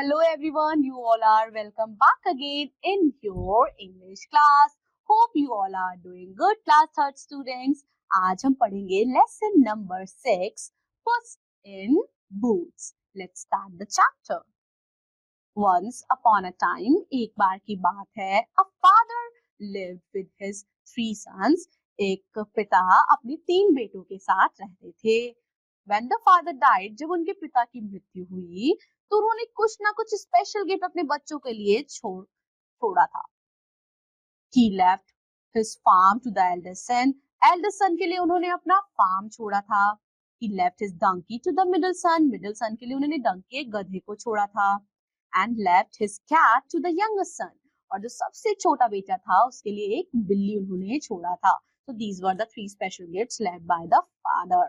Hello everyone, you all are welcome back again in your English class. Hope you all are doing good, class third students. आज हम पढ़ेंगे lesson number 6, Puss in Boots. Let's start the chapter. Once upon a time, एक बार की बात है, a father lived with his 3 sons. एक पिता अपने 3 बेटों के साथ रहते थे. When the father died, जब उनके पिता की मृत्यु हुई, तो उन्होंने कुछ ना कुछ स्पेशल गिफ्ट अपने बच्चों के लिए छोड़ा था. He left his farm to the eldest son. Eldest son के लिए उन्होंने अपना फार्म छोड़ा था. He left his donkey to the middle son. Middle son के लिए उन्होंने डंकी एक गधे को छोड़ा था. And left his cat to the youngest son. और जो सबसे छोटा बेटा था उसके लिए एक बिल्ली उन्होंने छोड़ा था. So these were the 3 special gifts left by the father.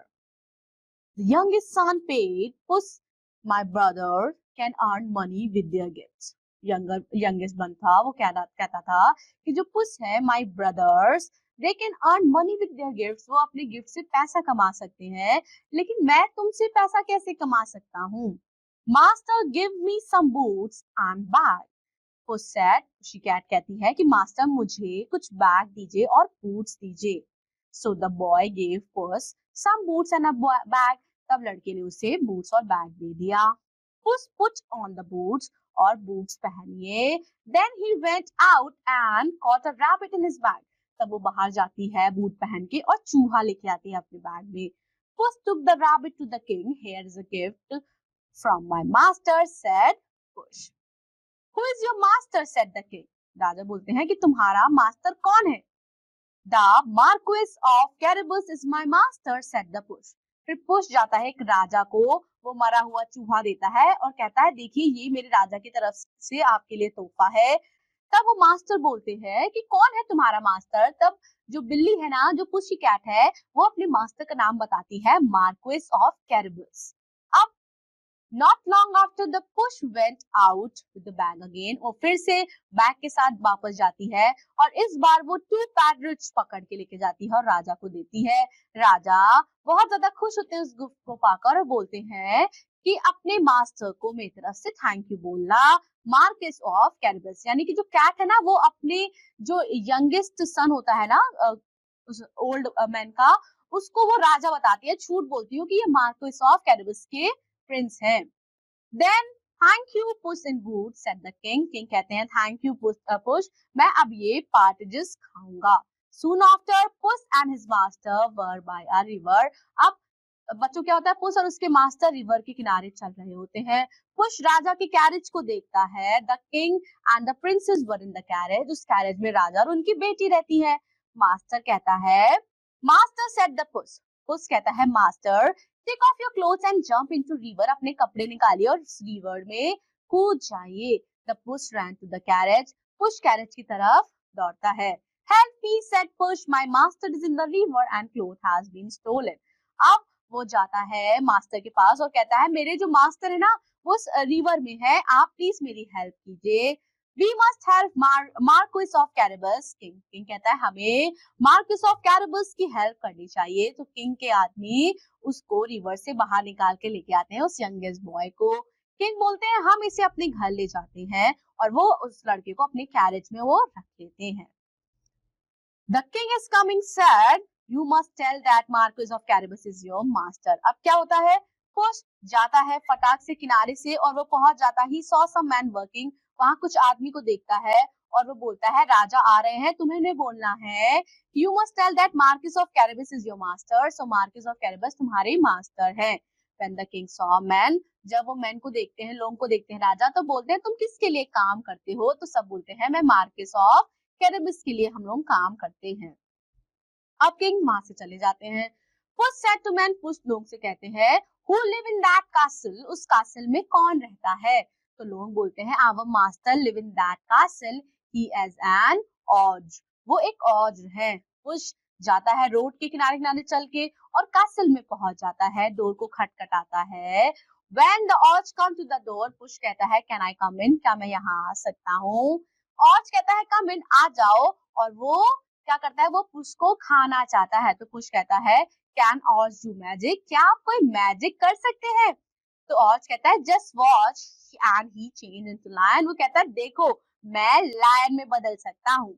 The youngest son paid Puss, my brother can earn money with their gifts. Youngest बन था, वो कहता था कि जो पुस है, my brothers, they can earn money with their gifts. वो अपने गिफ्ट से पैसा कमा सकते हैं, लेकिन मैं तुमसे पैसा कैसे कमा सकता हूँ? Master, give me some boots and bag. Puss said, pussycat कहती है कि मास्टर मुझे कुछ बैग दीजिए और बूट्स दीजिए. So the boy gave Puss some boots and a bag. तब लड़के ने उसे बूट्स और बैग दे दिया. Puss put on the boots और बूट्स पहनिए. Then he went out and caught a rabbit in his bag. तब वो बाहर जाती है बूट पहन के और चूहा लेके आती है अपने बैग में. Puss took the rabbit to the king. Here is a gift from my master, said Puss. Who is your master? said the king. राजा बोलते हैं कि तुम्हारा मास्टर कौन है? The Marquis of Carabas is my master, said the Puss. फिर push जाता है एक राजा को, वो मरा हुआ चूहा देता है और कहता है देखिए ये मेरे राजा की तरफ से आपके लिए तोहफा है. तब वो मास्टर बोलते हैं कि कौन है तुम्हारा मास्टर? तब जो बिल्ली है ना, जो पुशी कैट है, वो अपने मास्टर का नाम बताती है, मार्क्विस ऑफ कैरिबस. अब Not long after the push went out with the bag again. वो फिर से बैग के साथ वापस जाती है और इस बार वो 2 पैरट्स पकड़ के लेके जाती है और राजा को देती है. राजा बहुत ज्यादा खुश होते हैं उस गिफ्ट को पाकर और बोलते हैं कि अपने मास्टर को मेरी तरफ से थैंक यू बोलना. मार्किस ऑफ कैरिबस, यानी कि जो कैट है ना, वो अपने जो यंगेस्ट सन होता है ना उस ओल्ड मैन का, उसको वो राजा बताती है, झूठ बोलती है कि ये मार्किस ऑफ कैरिबस के प्रिंस है. Then thank you Puss in Boots, said the king. King कहते हैं thank you Puss, मैं अब ये partridges खाऊंगा. Soon after Puss and his master were by a river. अब बच्चों क्या होता है, पुस और उसके मास्टर रिवर के किनारे चल रहे होते हैं. पुश राजा के कैरेज को देखता है. The king and the princess were in the carriage. उस कैरेज में राजा और उनकी बेटी रहती है. मास्टर कहता है, Master said the Puss. पुस कहता है master, Take off your clothes and jump into river. अपने कपड़े निकालिए और उस रिवर में कूद जाइए. The puss ran to the carriage. Push carriage की तरफ दौड़ता है. Help me, said Puss. My master is in the river and cloth has been stolen. अब वो जाता है मास्टर के पास और कहता है मेरे जो मास्टर है ना, वो रिवर में है, आप प्लीज मेरी हेल्प कीजिए. We must help Marquis of Carabas. King कहता है हमें Marquis of Carabas की हेल्प करनी चाहिए. तो किंग के आदमी उसको रिवर से बाहर निकाल के लेके आते हैं, उस यंगेस्ट बॉय को. किंग बोलते हैं हम इसे अपने घर ले जाते हैं और वो उस लड़के को अपने कैरेज में वो रख लेते हैं. The king is coming, said, You must tell that Marquis of Carabas is your master. अब क्या होता है, पुश जाता है फटाक से किनारे से और वो पहुंच जाता है. He saw some man working. वहां कुछ आदमी को देखता है और वो बोलता है राजा आ रहे हैं, तुम्हें नहीं बोलना है. You must tell that Marquis of Carabas is your master. So Marquis of Carabas तुम्हारे मास्टर हैं. When the king saw man, जब वो मैन को देखते हैं, लोगों को देखते हैं राजा, तो बोलते हैं तुम किसके लिए काम करते हो? तो सब बोलते हैं मैं मार्किस ऑफ कैरिबस के लिए हम लोग काम करते हैं. अब किंग वहां से चले जाते हैं. पुस सेड टू मैन, पुस लोग से कहते हैं who live in that castle, उस कैसल में कौन रहता है? तो लोग बोलते हैं our master live in that castle, he is an ऑज, वो एक ऑज है. पुश जाता है रोड के किनारे किनारे चल के और कैसल में पहुंच जाता है. डोर को खटखटाता है. When the Oz come to the door, push कहता है can I come in, क्या मैं यहाँ आ सकता हूँ? ऑज कहता है come in, आ जाओ. और वो क्या करता है, वो पुश को खाना चाहता है. तो पुश कहता है कैन ऑज डू मैजिक, क्या आप कोई मैजिक कर सकते हैं? तो ऑर्च कहता है just watch and he change into lion. वो कहता है देखो मैं लायन में बदल सकता हूँ।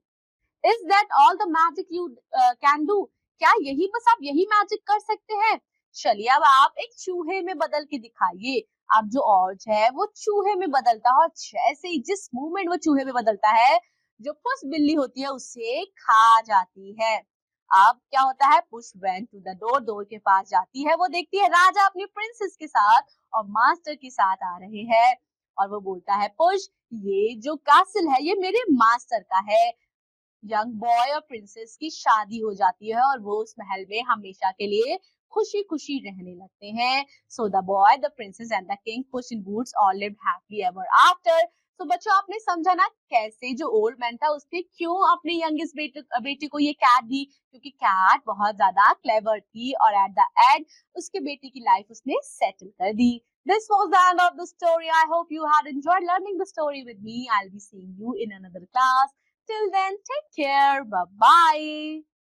Is that all the magic you can do? क्या यही बस आप यही मैजिक कर सकते हैं? चलिए अब आप एक चूहे में बदल के दिखाइए। अब जो ऑर्च है वो चूहे में बदलता है और जैसे ही जिस मूवमेंट वो चूहे में बदलता है, जो पुस बिल्ली होती है उसे खा जाती है। अब क्या होता है, push went to the door, door के पास जाती है। वो देखती है राजा अपनी प्रिंसेस के साथ और मास्टर के साथ आ रहे हैं और वो बोलता है पुश, ये जो कैसल है ये मेरे मास्टर का है। यंग बॉय और प्रिंसेस की शादी हो जाती है और वो उस महल में हमेशा के लिए खुशी खुशी रहने लगते हैं। So the boy, the princess and the king push in boots all lived happily ever after. तो बच्चों आपने समझा ना कैसे जो ओल्ड मैन था उसने क्यों अपने यंगेस्ट बेटे को ये कैट दी, क्योंकि कैट बहुत ज्यादा क्लेवर थी और एट द एंड उसके बेटे की लाइफ उसने सेटल कर दी। This was the end of the story. I hope you had enjoyed learning the story with me. I'll be seeing you in another class. Till then, take care. Bye bye.